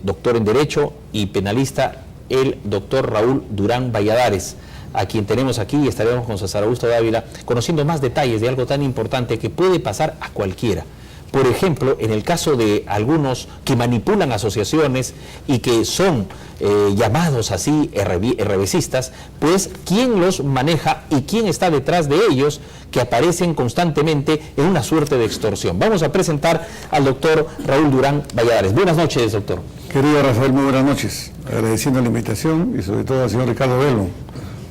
doctor en Derecho y penalista, el doctor Raúl Durán Valladares, a quien tenemos aquí, y estaremos con César Augusto Dávila conociendo más detalles de algo tan importante que puede pasar a cualquiera. Por ejemplo, en el caso de algunos que manipulan asociaciones y que son llamados así RBcistas, pues quién los maneja y quién está detrás de ellos, que aparecen constantemente en una suerte de extorsión. Vamos a presentar al doctor Raúl Durán Valladares. Buenas noches, doctor. Querido Rafael, muy buenas noches. Agradeciendo la invitación y sobre todo al señor Ricardo Belmo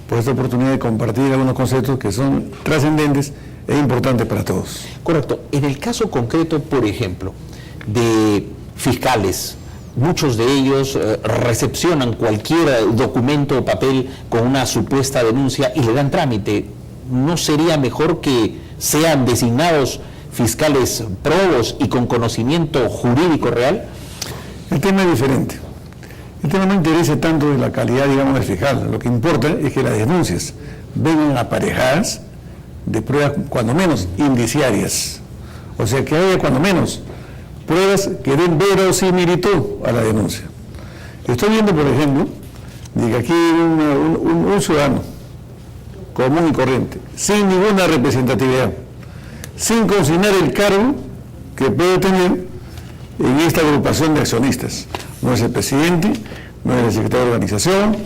por esta oportunidad de compartir algunos conceptos que son trascendentes e importante para todos. Correcto. En el caso concreto, por ejemplo, de fiscales, muchos de ellos recepcionan cualquier documento o papel con una supuesta denuncia y le dan trámite. ¿No sería mejor que sean designados fiscales probos y con conocimiento jurídico real? El tema es diferente. El tema no interesa tanto de la calidad, digamos, del fiscal. Lo que importa es que las denuncias vengan aparejadas de pruebas, cuando menos, indiciarias. O sea, que haya, cuando menos, pruebas que den verosimilitud a la denuncia. Estoy viendo, por ejemplo, de que aquí un ciudadano común y corriente, sin ninguna representatividad, sin consignar el cargo que puede tener en esta agrupación de accionistas. No es el presidente, no es el secretario de organización,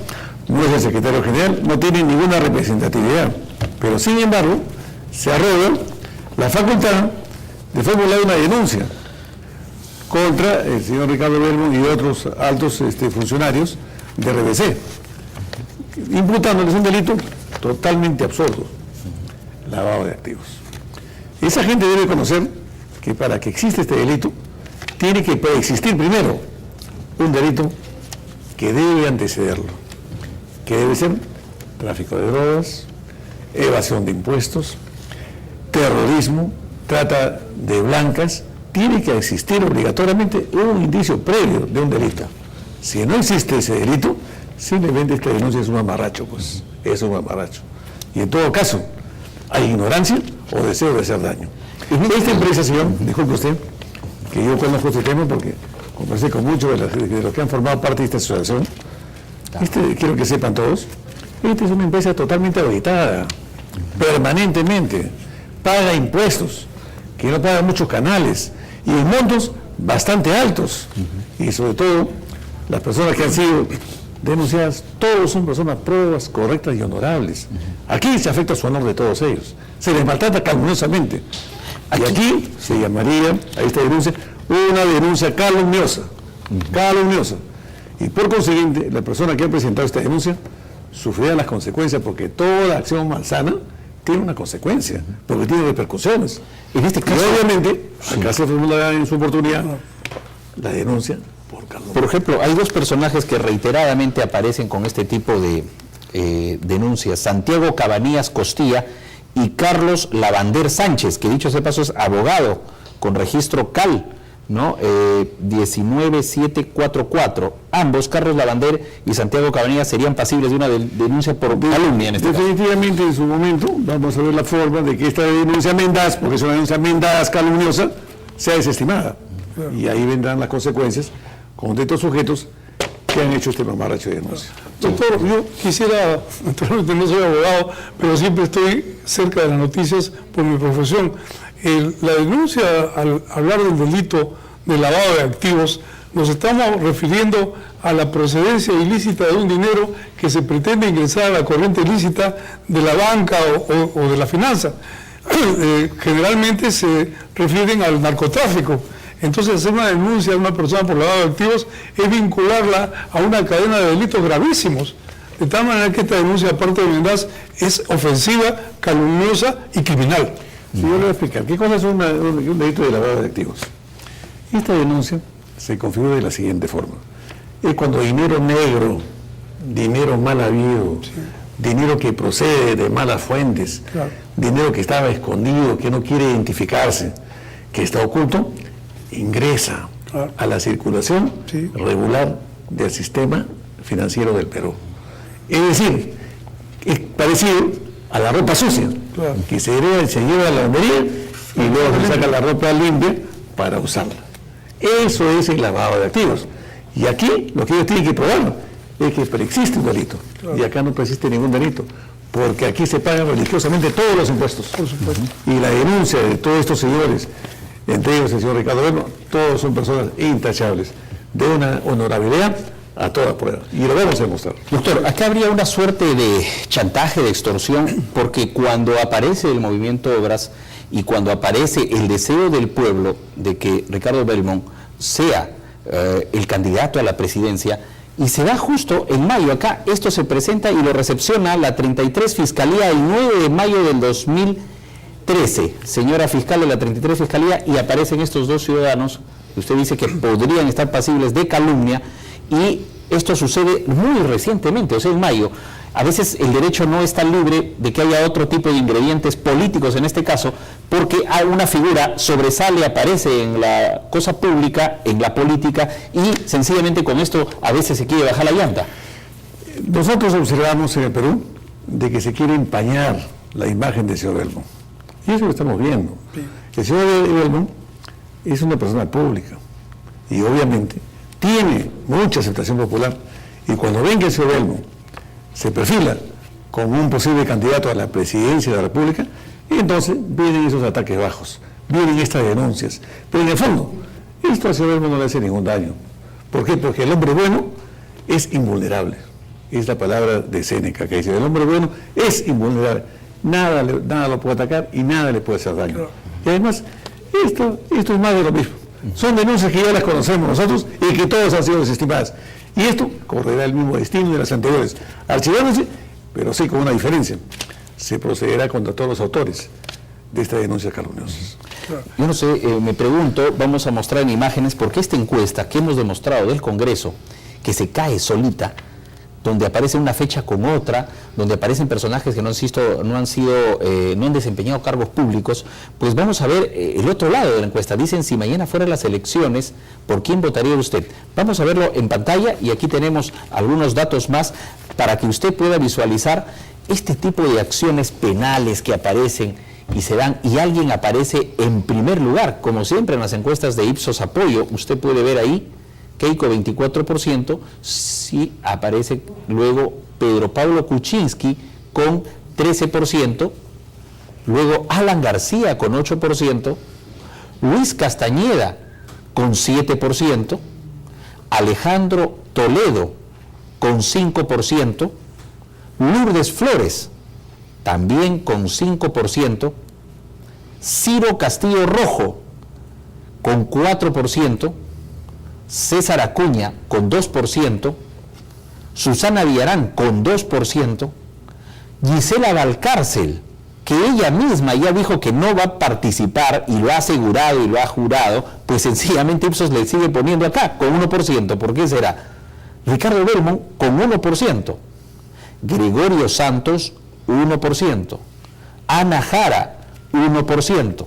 no es el secretario general, no tiene ninguna representatividad. Pero sin embargo, se arroga la facultad de formular una denuncia contra el señor Ricardo Belmo y otros altos funcionarios de RBC, imputándoles un delito totalmente absurdo: lavado de activos. Esa gente debe conocer que para que exista este delito, tiene que preexistir primero un delito que debe antecederlo, que debe ser tráfico de drogas, evasión de impuestos, terrorismo, trata de blancas. Tiene que existir obligatoriamente un indicio previo de un delito. Si no existe ese delito, simplemente esta denuncia es un mamarracho, pues, es un mamarracho. Y en todo caso, hay ignorancia o deseo de hacer daño. Esta empresa, señor, disculpe usted, que yo conozco este tema porque conversé con muchos de los que han formado parte de esta asociación. Quiero que sepan todos, esta es una empresa totalmente auditada, permanentemente, paga impuestos, que no paga muchos canales, y en montos bastante altos. Y sobre todo, las personas que han sido denunciadas, todos son personas probas, correctas y honorables. Aquí se afecta su honor de todos ellos, se les maltrata calumniosamente. Y aquí se llamaría a esta denuncia una denuncia calumniosa, calumniosa. Y por consiguiente, la persona que ha presentado esta denuncia sufrirá las consecuencias, porque toda acción malsana tiene una consecuencia, porque tiene repercusiones. En este caso, y obviamente, acá se formula en su oportunidad la denuncia por calumnia. Por ejemplo, hay dos personajes que reiteradamente aparecen con este tipo de denuncias: Santiago Cabanillas Costilla y Carlos Lavander Sánchez, que dicho sea paso es abogado con registro CAL, ¿no? 19744. Ambos, Carlos Lavander y Santiago Cabanillas, serían pasibles de una denuncia por calumnia en este caso. Definitivamente, en su momento vamos a ver la forma de que esta denuncia mendaz, porque es una denuncia mendaz, calumniosa, sea desestimada. Y ahí vendrán las consecuencias contra estos sujetos que han hecho este mamarracho de denuncia. Doctor, yo quisiera, naturalmente no soy abogado, pero siempre estoy cerca de las noticias por mi profesión. La denuncia, al hablar del delito de lavado de activos, nos estamos refiriendo a la procedencia ilícita de un dinero que se pretende ingresar a la corriente ilícita de la banca o de la finanza. Generalmente se refieren al narcotráfico. Entonces, hacer una denuncia a una persona por lavado de activos es vincularla a una cadena de delitos gravísimos. De tal manera que esta denuncia, aparte de mendaz, es ofensiva, calumniosa y criminal. Sí, yo le voy a explicar. ¿Qué cosa es un delito de lavado de activos? Esta denuncia se configura de la siguiente forma: es cuando dinero negro, dinero mal habido, sí, dinero que procede de malas fuentes, claro, dinero que estaba escondido, que no quiere identificarse, que está oculto, ingresa, claro, a la circulación, sí, regular del sistema financiero del Perú. Es decir, es parecido a la ropa sucia, claro, que se lleva a la lavandería y luego se saca la ropa limpia para usarla. Eso es el lavado de activos. Y aquí lo que ellos tienen que probar es que preexiste un delito. Claro. Y acá no persiste ningún delito, porque aquí se pagan religiosamente todos los impuestos. Por supuesto. Y la denuncia de todos estos señores, entre ellos el señor Ricardo Belmont, todos son personas intachables, de una honorabilidad a toda prueba. Y lo vamos a demostrar. Doctor, acá habría una suerte de chantaje, de extorsión, porque cuando aparece el movimiento Obras y cuando aparece el deseo del pueblo de que Ricardo Belmont sea el candidato a la presidencia, y se da justo en mayo, acá esto se presenta y lo recepciona la 33 Fiscalía el 9 de mayo del 2013, señora fiscal de la 33 Fiscalía, y aparecen estos dos ciudadanos, usted dice que podrían estar pasibles de calumnia, y esto sucede muy recientemente, o sea, en mayo. A veces el derecho no está libre de que haya otro tipo de ingredientes políticos en este caso, porque hay una figura sobresale, aparece en la cosa pública, en la política, y sencillamente con esto a veces se quiere bajar la llanta. Nosotros observamos en el Perú de que se quiere empañar la imagen del señor Belmont. Y eso lo estamos viendo. Sí. El señor Belmont es una persona pública y obviamente tiene mucha aceptación popular, y cuando ven que el señor Belmont se perfila como un posible candidato a la presidencia de la República, y entonces vienen esos ataques bajos, vienen estas denuncias. Pero en el fondo, esto al señor Belmont no le hace ningún daño. ¿Por qué? Porque el hombre bueno es invulnerable. Es la palabra de Séneca que dice, el hombre bueno es invulnerable. Nada lo puede atacar y nada le puede hacer daño. Y además, esto es más de lo mismo. Son denuncias que ya las conocemos nosotros y que todas han sido desestimadas. Y esto correrá el mismo destino de las anteriores, archivándose, pero sí con una diferencia. Se procederá contra todos los autores de estas denuncias calumniosas. Yo no sé, me pregunto, vamos a mostrar en imágenes, porque esta encuesta que hemos demostrado del Congreso, que se cae solita, donde aparece una fecha con otra, donde aparecen personajes que no han desempeñado cargos públicos, pues vamos a ver el otro lado de la encuesta. Dicen, si mañana fueran las elecciones, ¿por quién votaría usted? Vamos a verlo en pantalla, y aquí tenemos algunos datos más para que usted pueda visualizar este tipo de acciones penales que aparecen y se dan, y alguien aparece en primer lugar, como siempre en las encuestas de Ipsos Apoyo. Usted puede ver ahí Keiko 24%, sí aparece luego Pedro Pablo Kuczynski con 13%, luego Alan García con 8%, Luis Castañeda con 7%, Alejandro Toledo con 5%, Lourdes Flores también con 5%, Ciro Castillo Rojo con 4%, César Acuña con 2%, Susana Villarán con 2%, Gisela Valcárcel, que ella misma ya dijo que no va a participar y lo ha asegurado y lo ha jurado, pues sencillamente Ipsos le sigue poniendo acá con 1%. ¿Por qué será? Ricardo Belmont con 1%, Gregorio Santos 1%, Ana Jara 1%,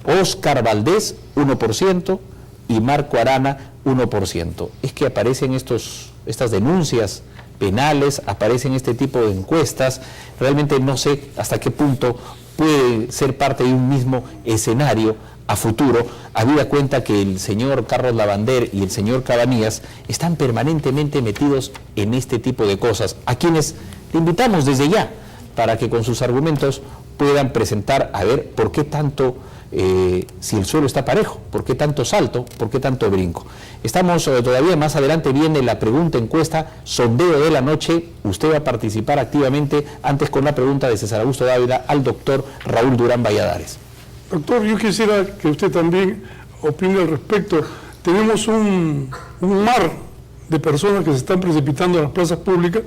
Óscar Valdés 1%, y Marco Arana 1%. Es que aparecen estas denuncias penales, aparecen este tipo de encuestas. Realmente no sé hasta qué punto puede ser parte de un mismo escenario a futuro, habida cuenta que el señor Carlos Lavander y el señor Cabanías están permanentemente metidos en este tipo de cosas, a quienes le invitamos desde ya para que con sus argumentos puedan presentar, a ver, por qué tanto, si el suelo está parejo, por qué tanto salto, por qué tanto brinco. Estamos todavía más adelante, viene la pregunta encuesta, sondeo de la noche. Usted va a participar activamente, antes con la pregunta de César Augusto Dávila al doctor Raúl Durán Valladares. Doctor, yo quisiera que usted también opine al respecto. Tenemos un mar de personas que se están precipitando a las plazas públicas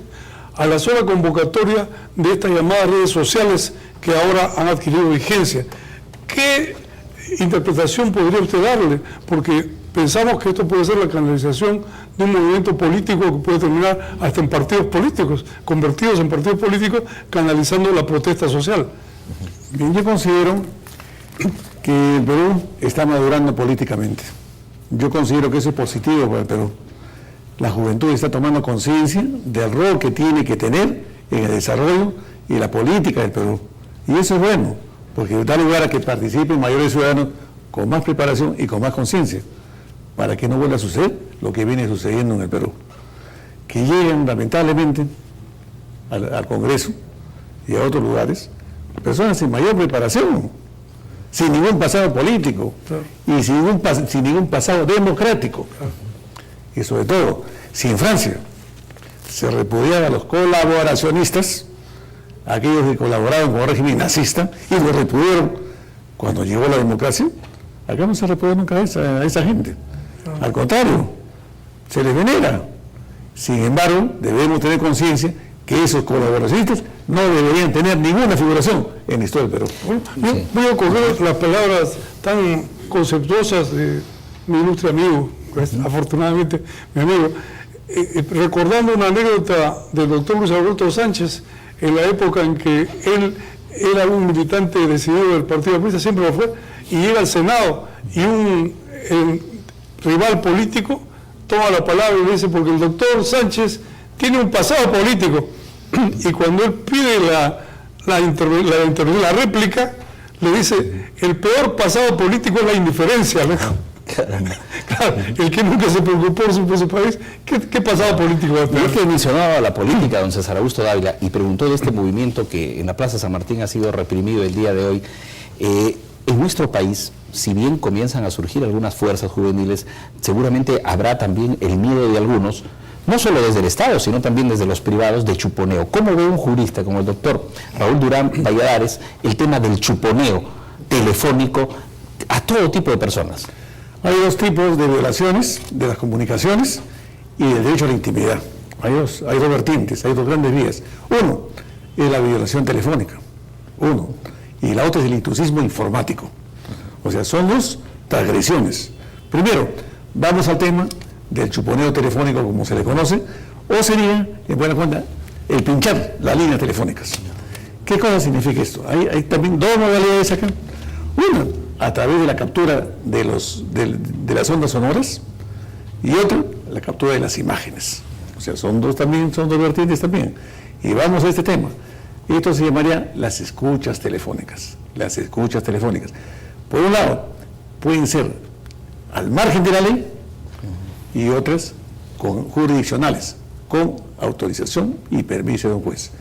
a la sola convocatoria de estas llamadas redes sociales que ahora han adquirido vigencia. ¿Qué interpretación podría usted darle? Porque pensamos que esto puede ser la canalización de un movimiento político que puede terminar hasta en partidos políticos, convertidos en partidos políticos, canalizando la protesta social. Bien, yo considero que el Perú está madurando políticamente. Yo considero que eso es positivo para el Perú. La juventud está tomando conciencia del rol que tiene que tener en el desarrollo y la política del Perú. Y eso es bueno, porque da lugar a que participen mayores ciudadanos con más preparación y con más conciencia. para que no vuelva a suceder lo que viene sucediendo en el Perú. Que llegan lamentablemente al Congreso y a otros lugares personas sin mayor preparación, sin ningún pasado político y sin ningún pasado democrático. Y sobre todo, si en Francia se repudiaba a los colaboracionistas, aquellos que colaboraban con el régimen nazista y lo repudiaron cuando llegó la democracia, acá no se repudia nunca a esa gente. Al contrario, se les venera. Sin embargo, debemos tener conciencia que esos colaboracionistas no deberían tener ninguna figuración en la historia del Perú. Bueno, yo voy a coger las palabras tan conceptuosas de mi ilustre amigo, afortunadamente mi amigo, recordando una anécdota del doctor Luis Alberto Sánchez, en la época en que él era un militante decidido del Partido Comunista, siempre lo fue, y llega al Senado y un rival político toma la palabra y le dice, porque el doctor Sánchez tiene un pasado político, y cuando él pide la réplica, le dice, el peor pasado político es la indiferencia, ¿no? Claro, el que nunca se preocupó por su país, ¿qué pasado político va a tener? Y es que mencionaba la política, don César Augusto Dávila, y preguntó de este movimiento que en la Plaza San Martín ha sido reprimido el día de hoy. En nuestro país, si bien comienzan a surgir algunas fuerzas juveniles, seguramente habrá también el miedo de algunos, no solo desde el Estado, sino también desde los privados, de chuponeo. ¿Cómo ve un jurista como el doctor Raúl Durán Valladares el tema del chuponeo telefónico a todo tipo de personas? Hay dos tipos de violaciones de las comunicaciones y del derecho a la intimidad. Hay dos vertientes, hay dos grandes vías. Uno es la violación telefónica, y la otra es el intrusismo informático. O sea, son dos transgresiones. Primero, vamos al tema del chuponeo telefónico, como se le conoce, o sería, en buena cuenta, el pinchar las líneas telefónicas. ¿Qué cosa significa esto? Hay también dos modalidades acá. Una, a través de la captura de las ondas sonoras, y otra, la captura de las imágenes. O sea, son dos vertientes también. Y vamos a este tema. Esto se llamaría las escuchas telefónicas. Las escuchas telefónicas. Por un lado, pueden ser al margen de la ley y otras jurisdiccionales, con autorización y permiso de un juez.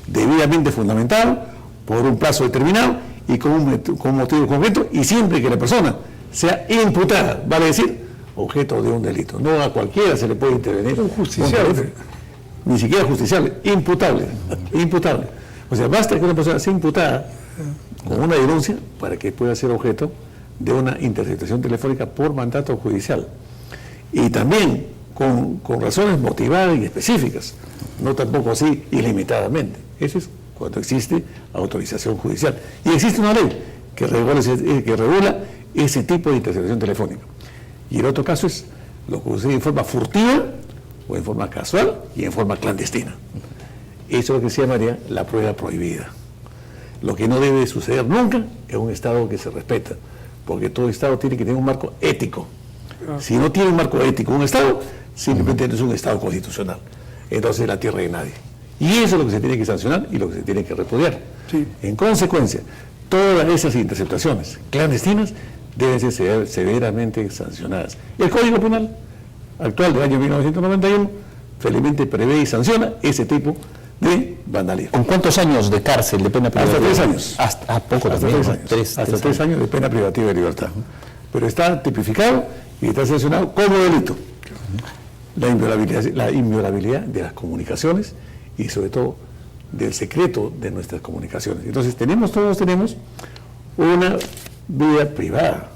Debidamente fundamentado, por un plazo determinado y con un motivo concreto, y siempre que la persona sea imputada, vale decir, objeto de un delito. No a cualquiera se le puede intervenir. Un justiciable. Ni siquiera justiciable, imputable. O sea, basta que una persona sea imputada con una denuncia para que pueda ser objeto de una interceptación telefónica por mandato judicial. Y también con razones motivadas y específicas, no tampoco así ilimitadamente. Eso es cuando existe autorización judicial. Y existe una ley que regula ese tipo de interceptación telefónica. Y el otro caso es lo que sucede en forma furtiva o en forma casual y en forma clandestina. Eso es lo que se llamaría la prueba prohibida. Lo que no debe suceder nunca en un Estado que se respeta, porque todo Estado tiene que tener un marco ético. Si no tiene un marco ético un Estado, simplemente no es un Estado constitucional. Entonces es la tierra de nadie. Y eso es lo que se tiene que sancionar y lo que se tiene que repudiar. Sí. En consecuencia, todas esas interceptaciones clandestinas deben ser severamente sancionadas. El Código Penal actual del año 1991 felizmente prevé y sanciona ese tipo de vandalismo. ¿Con cuántos años de cárcel, de pena privativa? Hasta 3 años. Poco hasta también. 3 años. Hasta 3 años de pena privativa de libertad. Pero está tipificado y está sancionado como delito. La inviolabilidad de las comunicaciones y sobre todo del secreto de nuestras comunicaciones. Entonces todos tenemos una vida privada,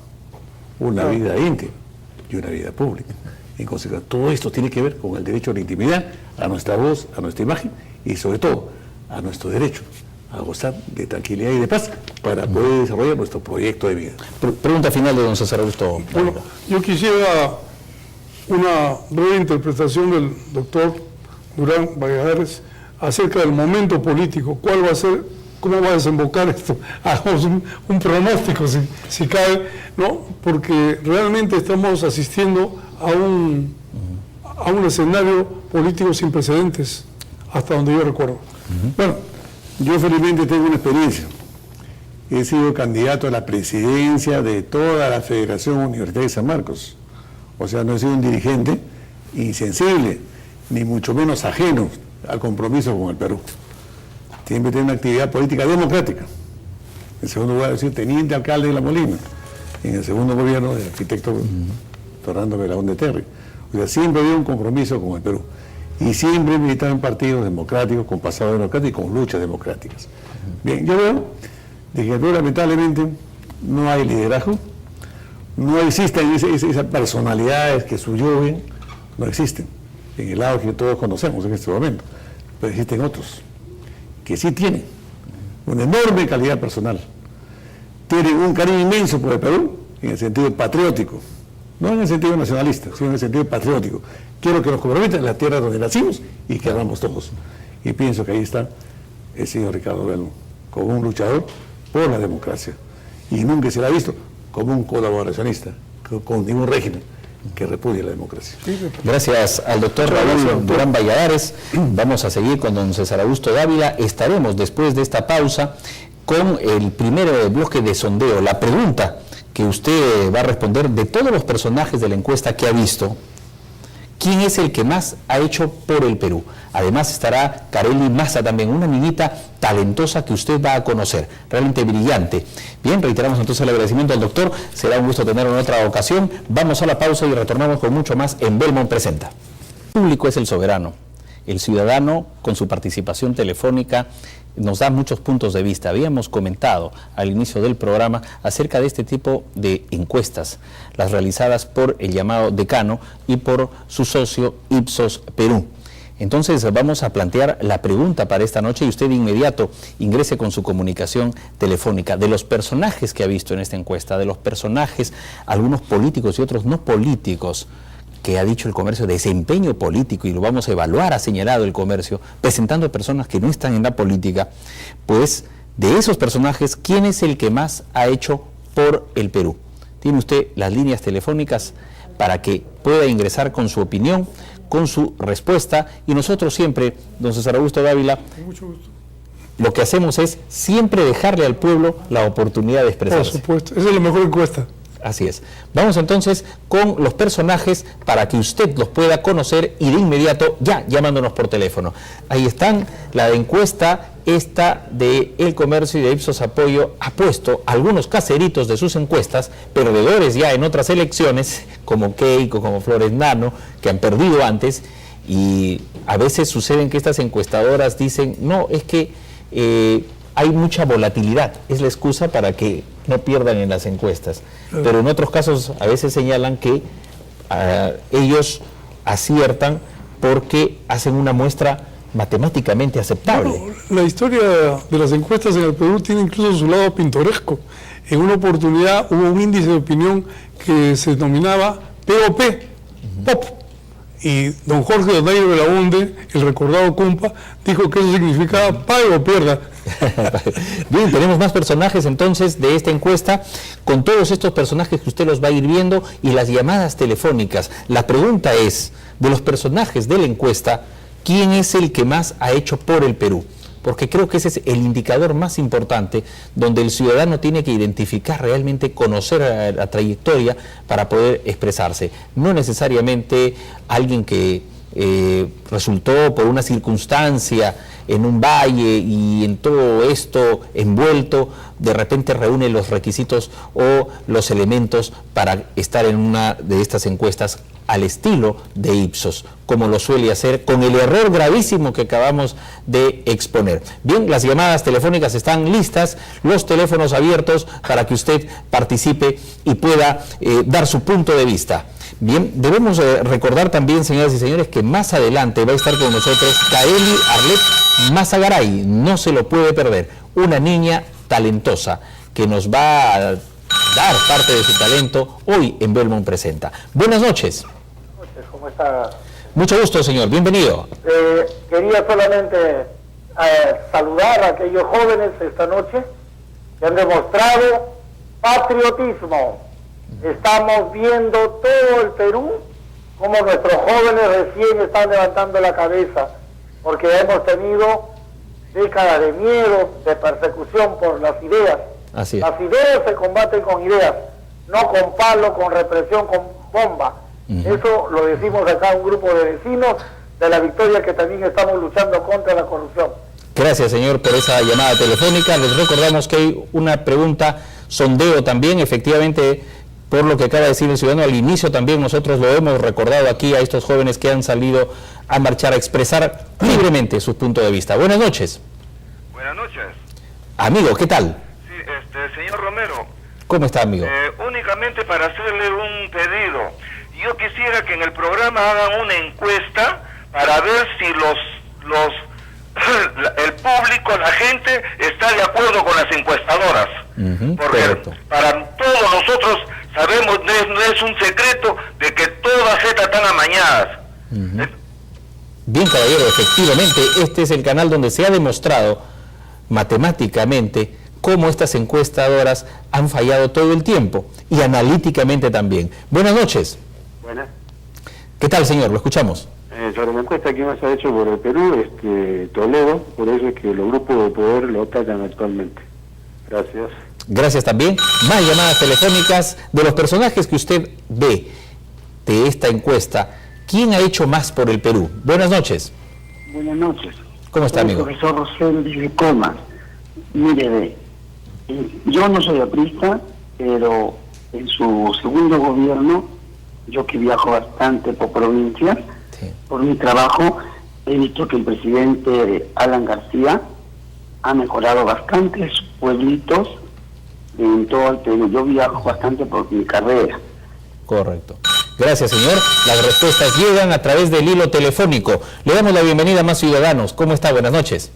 una vida íntima y una vida pública. En consecuencia, todo esto tiene que ver con el derecho a la intimidad, a nuestra voz, a nuestra imagen y sobre todo a nuestro derecho a gozar de tranquilidad y de paz para poder desarrollar nuestro proyecto de vida. Pregunta final de don César Augusto. Bueno, yo quisiera una breve interpretación del doctor Durán Valladares acerca del momento político. ¿Cuál va a ser, cómo va a desembocar esto? Hagamos un pronóstico si cabe, ¿no? Porque realmente estamos asistiendo a un escenario político sin precedentes, hasta donde yo recuerdo. Bueno, yo felizmente tengo una experiencia. He sido candidato a la presidencia de toda la Federación Universitaria de San Marcos, O sea, no he sido un dirigente insensible, ni mucho menos ajeno al compromiso con el Perú. Siempre tiene una actividad política democrática. En segundo lugar, decir, teniente alcalde de La Molina. En el segundo gobierno del arquitecto Fernando Belaúnde Terry. O sea, siempre había un compromiso con el Perú. Y siempre militaba en partidos democráticos, con pasado democrático y con luchas democráticas. Bien, yo veo de que en Perú, lamentablemente, no hay liderazgo, no existen esas personalidades que subyuguen, no existen, en el lado que todos conocemos en este momento, pero existen otros que sí tienen una enorme calidad personal, tienen un cariño inmenso por el Perú, en el sentido patriótico, no en el sentido nacionalista, sino en el sentido patriótico. Quiero que nos comprometan en la tierra donde nacimos y que hagamos todos. Y pienso que ahí está el señor Ricardo Bello, como un luchador por la democracia. Y nunca se le ha visto como un colaboracionista con ningún régimen que repudie la democracia. Gracias al doctor Raúl Durán Valladares. Vamos a seguir con don César Augusto Dávila. Estaremos después de esta pausa con el primer bloque de sondeo. La pregunta que usted va a responder de todos los personajes de la encuesta que ha visto, ¿quién es el que más ha hecho por el Perú? Además estará Kareli Massa también, una niñita talentosa que usted va a conocer, realmente brillante. Bien, reiteramos entonces el agradecimiento al doctor, será un gusto tenerlo en otra ocasión. Vamos a la pausa y retornamos con mucho más en Belmont Presenta. El público es el soberano, el ciudadano con su participación telefónica nos da muchos puntos de vista. Habíamos comentado al inicio del programa acerca de este tipo de encuestas, las realizadas por el llamado Decano y por su socio Ipsos Perú. Entonces vamos a plantear la pregunta para esta noche y usted de inmediato ingrese con su comunicación telefónica de los personajes que ha visto en esta encuesta, de los personajes, algunos políticos y otros no políticos, que ha dicho el comercio, desempeño político, y lo vamos a evaluar, ha señalado el comercio, presentando personas que no están en la política. Pues de esos personajes, ¿quién es el que más ha hecho por el Perú? Tiene usted las líneas telefónicas para que pueda ingresar con su opinión, con su respuesta, y nosotros siempre, don César Augusto Dávila, lo que hacemos es siempre dejarle al pueblo la oportunidad de expresarse. Por supuesto, esa es la mejor encuesta. Así es. Vamos entonces con los personajes para que usted los pueda conocer y de inmediato ya llamándonos por teléfono. Ahí están, la de encuesta, esta de El Comercio y de Ipsos Apoyo ha puesto algunos caseritos de sus encuestas, perdedores ya en otras elecciones, como Keiko, como Flores Nano, que han perdido antes, y a veces suceden que estas encuestadoras dicen, no, es que hay mucha volatilidad, es la excusa para que no pierdan en las encuestas. Pero en otros casos a veces señalan que ellos aciertan porque hacen una muestra matemáticamente aceptable. Bueno, la historia de las encuestas en el Perú tiene incluso su lado pintoresco. En una oportunidad hubo un índice de opinión que se denominaba POP, POP. Y don Jorge Donaire Belaúnde, el recordado Cumpa, dijo que eso significaba pague o pierda. Bien, tenemos más personajes entonces de esta encuesta, con todos estos personajes que usted los va a ir viendo y las llamadas telefónicas. La pregunta es, de los personajes de la encuesta, ¿quién es el que más ha hecho por el Perú? Porque creo que ese es el indicador más importante donde el ciudadano tiene que identificar realmente, conocer la trayectoria para poder expresarse. No necesariamente alguien que resultó por una circunstancia en un valle y en todo esto envuelto, de repente reúne los requisitos o los elementos para estar en una de estas encuestas al estilo de Ipsos, como lo suele hacer, con el error gravísimo que acabamos de exponer. Bien, las llamadas telefónicas están listas, los teléfonos abiertos para que usted participe y pueda dar su punto de vista. Bien, debemos recordar también, señoras y señores, que más adelante va a estar con nosotros Kareli Arlet Mazagaray, no se lo puede perder, una niña talentosa que nos va a dar parte de su talento hoy en Belmont Presenta. Buenas noches. Buenas noches, ¿cómo está? Mucho gusto, señor, bienvenido. Quería solamente saludar a aquellos jóvenes esta noche que han demostrado patriotismo. Estamos viendo todo el Perú como nuestros jóvenes recién están levantando la cabeza, porque hemos tenido décadas de miedo, de persecución por las ideas. Así es. Las ideas se combaten con ideas, no con palo, con represión, con bomba. Eso lo decimos acá un grupo de vecinos de La Victoria, que también estamos luchando contra la corrupción. Gracias, señor, por esa llamada telefónica. Les recordamos que hay una pregunta sondeo también, efectivamente, por lo que acaba de decir el ciudadano al inicio, también nosotros lo hemos recordado aquí a estos jóvenes que han salido a marchar, a expresar libremente su punto de vista. Buenas noches. Buenas noches. Amigo, ¿qué tal? Sí, señor Romero. ¿Cómo está, amigo? Únicamente para hacerle un pedido. Yo quisiera que en el programa hagan una encuesta para ver si el público, la gente, está de acuerdo con las encuestadoras. Porque correcto. para todos nosotros sabemos, no es un secreto, de que todas estas están amañadas. Bien, caballero, efectivamente, este es el canal donde se ha demostrado matemáticamente cómo estas encuestadoras han fallado todo el tiempo, y analíticamente también. Buenas noches. Buenas. ¿Qué tal, señor? Lo escuchamos. Sobre la encuesta que más ha hecho por el Perú, Toledo, por eso es que los grupos de poder lo atacan actualmente. Gracias. Gracias también. Más llamadas telefónicas de los personajes que usted ve de esta encuesta. ¿Quién ha hecho más por el Perú? Buenas noches. Buenas noches. ¿Cómo está, amigo? Profesor Rosel de Comas. Mire, yo no soy aprista, pero en su segundo gobierno, yo que viajo bastante por provincias, Sí. por mi trabajo, he visto que el presidente Alan García ha mejorado bastantes pueblitos en todo el Perú. Yo viajo bastante por mi carrera. Correcto. Gracias, señor. Las respuestas llegan a través del hilo telefónico. Le damos la bienvenida a más ciudadanos. ¿Cómo está? Buenas noches.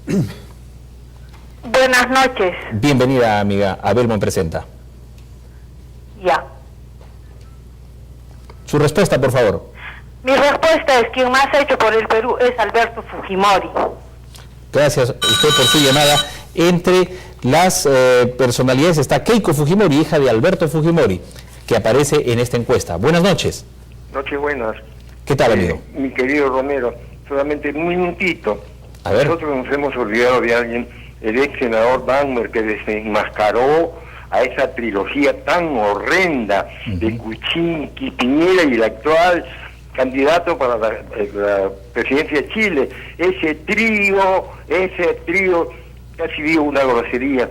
Buenas noches. Bienvenida, amiga. Abelmo Presenta. Ya. Su respuesta, por favor. Mi respuesta es: quien más ha hecho por el Perú es Alberto Fujimori. Gracias a usted por su llamada. Entre las personalidades está Keiko Fujimori, hija de Alberto Fujimori, que aparece en esta encuesta. Buenas noches. Noches buenas. ¿Qué tal, amigo? Mi querido Romero, solamente un minutito. A ver. Nosotros nos hemos olvidado de alguien, el ex senador Bangmer, que desenmascaró a esa trilogía tan horrenda de Kuczynski, Piñera y el actual candidato para la presidencia de Chile. Ese trío casi digo una grosería.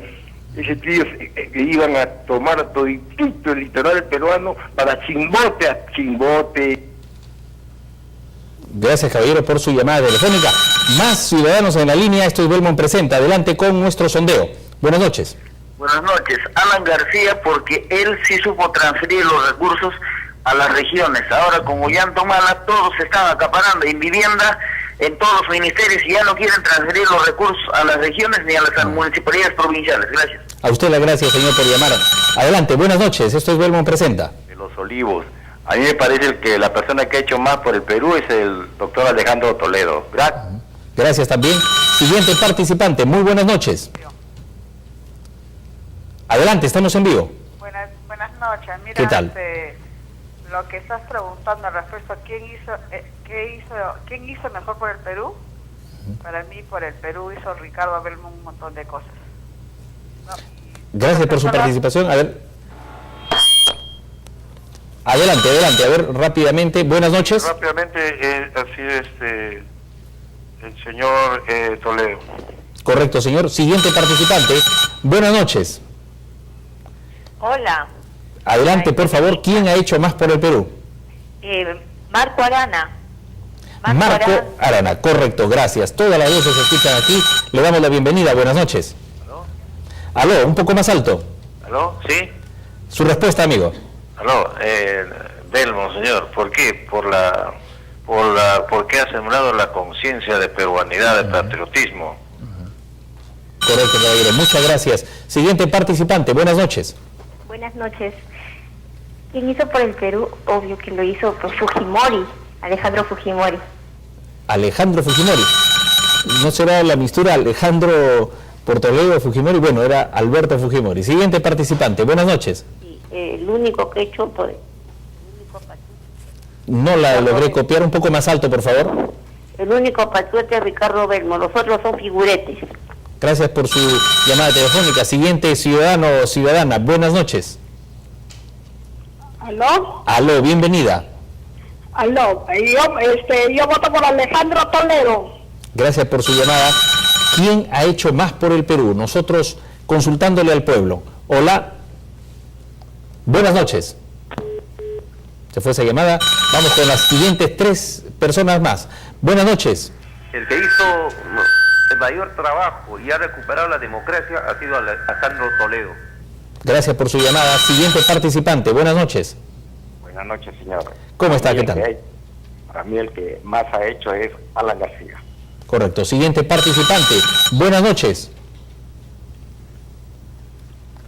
Ese trío iban a tomar toditito el litoral peruano para chimbote a chimbote. Gracias, caballero, por su llamada telefónica. Más ciudadanos en la línea. Esto es Belmont Presenta. Adelante con nuestro sondeo. Buenas noches. Buenas noches. Alan García, porque él sí supo transferir los recursos a las regiones. Ahora, con Ollantumala, todos se están acaparando en vivienda en todos los ministerios y ya no quieren transferir los recursos a las regiones ni a las municipalidades provinciales. Gracias. A usted las gracias, señor, por llamar. Adelante, buenas noches. Esto es Belmont Presenta. De los Olivos. A mí me parece que la persona que ha hecho más por el Perú es el doctor Alejandro Toledo. Gracias también. Siguiente participante. Muy buenas noches. Adelante, estamos en vivo. Buenas noches. Mira, ¿Qué tal? Lo que estás preguntando respecto a quién hizo mejor por el Perú, para mí por el Perú hizo Ricardo Abelmo un montón de cosas. ¿No? Gracias por su participación. A ver. Adelante, a ver rápidamente. Buenas noches. Rápidamente, así es, el señor Toledo. Correcto, señor. Siguiente participante. Buenas noches. Hola. Adelante, por favor. ¿Quién ha hecho más por el Perú? Marco Arana. Marco Arana, correcto, gracias. Todas las voces se escuchan aquí. Le damos la bienvenida. Buenas noches. Aló, un poco más alto. ¿Aló? ¿Sí? Su respuesta, amigo. Aló, Belmo, señor. ¿Por qué? Porque ha sembrado la conciencia de peruanidad, de patriotismo. Correcto, caballero. Muchas gracias. Siguiente participante. Buenas noches. Buenas noches. ¿Quién hizo por el Perú? Obvio que lo hizo por Fujimori, Alejandro Fujimori. Alejandro Fujimori. ¿No será la mistura Alejandro por Toledo Fujimori? Bueno, era Alberto Fujimori. Siguiente participante. Buenas noches. Sí, el único que he hecho por... No la logré copiar. Un poco más alto, por favor. El único patriota es Ricardo Belmo, los otros son figuretes. Gracias por su llamada telefónica. Siguiente ciudadano o ciudadana. Buenas noches. ¿Aló? Aló, bienvenida. Aló, yo voto por Alejandro Toledo. Gracias por su llamada. ¿Quién ha hecho más por el Perú? Nosotros consultándole al pueblo. Hola. Buenas noches. Se fue esa llamada. Vamos con las siguientes 3 personas más. Buenas noches. El que hizo el mayor trabajo y ha recuperado la democracia ha sido Alejandro Toledo. Gracias por su llamada. Siguiente participante. Buenas noches. Buenas noches, señor. ¿Cómo está? ¿Qué tal? Para mí el que más ha hecho es Alan García. Correcto. Siguiente participante. Buenas noches.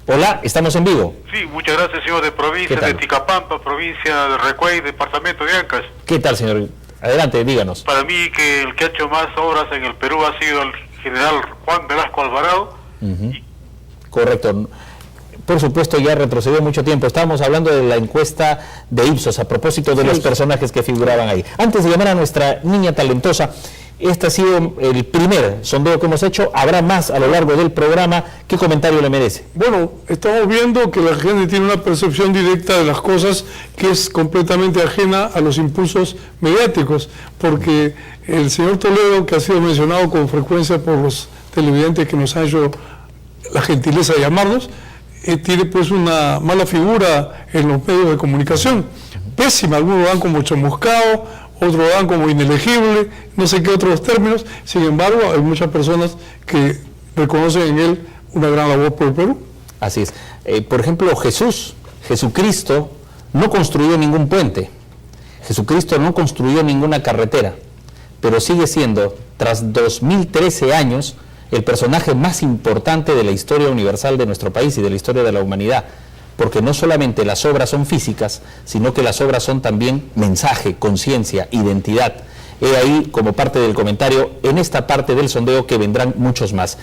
Hola, estamos en vivo. Sí, muchas gracias, señor, de provincia de Ticapampa, provincia de Recuay, departamento de Ancas. ¿Qué tal, señor? Adelante, díganos. Para mí que el que ha hecho más obras en el Perú ha sido el general Juan Velasco Alvarado. Correcto. Por supuesto, ya retrocedió mucho tiempo. Estábamos hablando de la encuesta de Ipsos a propósito de los personajes que figuraban ahí. Antes de llamar a nuestra niña talentosa, este ha sido el primer sondeo que hemos hecho. Habrá más a lo largo del programa. ¿Qué comentario le merece? Bueno, estamos viendo que la gente tiene una percepción directa de las cosas que es completamente ajena a los impulsos mediáticos, porque el señor Toledo, que ha sido mencionado con frecuencia por los televidentes que nos han hecho la gentileza de llamarnos, tiene pues una mala figura en los medios de comunicación, pésima. Algunos lo dan como chamuscado, otros lo dan como inelegible, no sé qué otros términos. Sin embargo, hay muchas personas que reconocen en él una gran labor por el Perú. Así es. Por ejemplo, Jesucristo no construyó ningún puente, Jesucristo no construyó ninguna carretera, pero sigue siendo, tras 2013 años, el personaje más importante de la historia universal de nuestro país y de la historia de la humanidad, porque no solamente las obras son físicas, sino que las obras son también mensaje, conciencia, identidad. He ahí como parte del comentario en esta parte del sondeo que vendrán muchos más.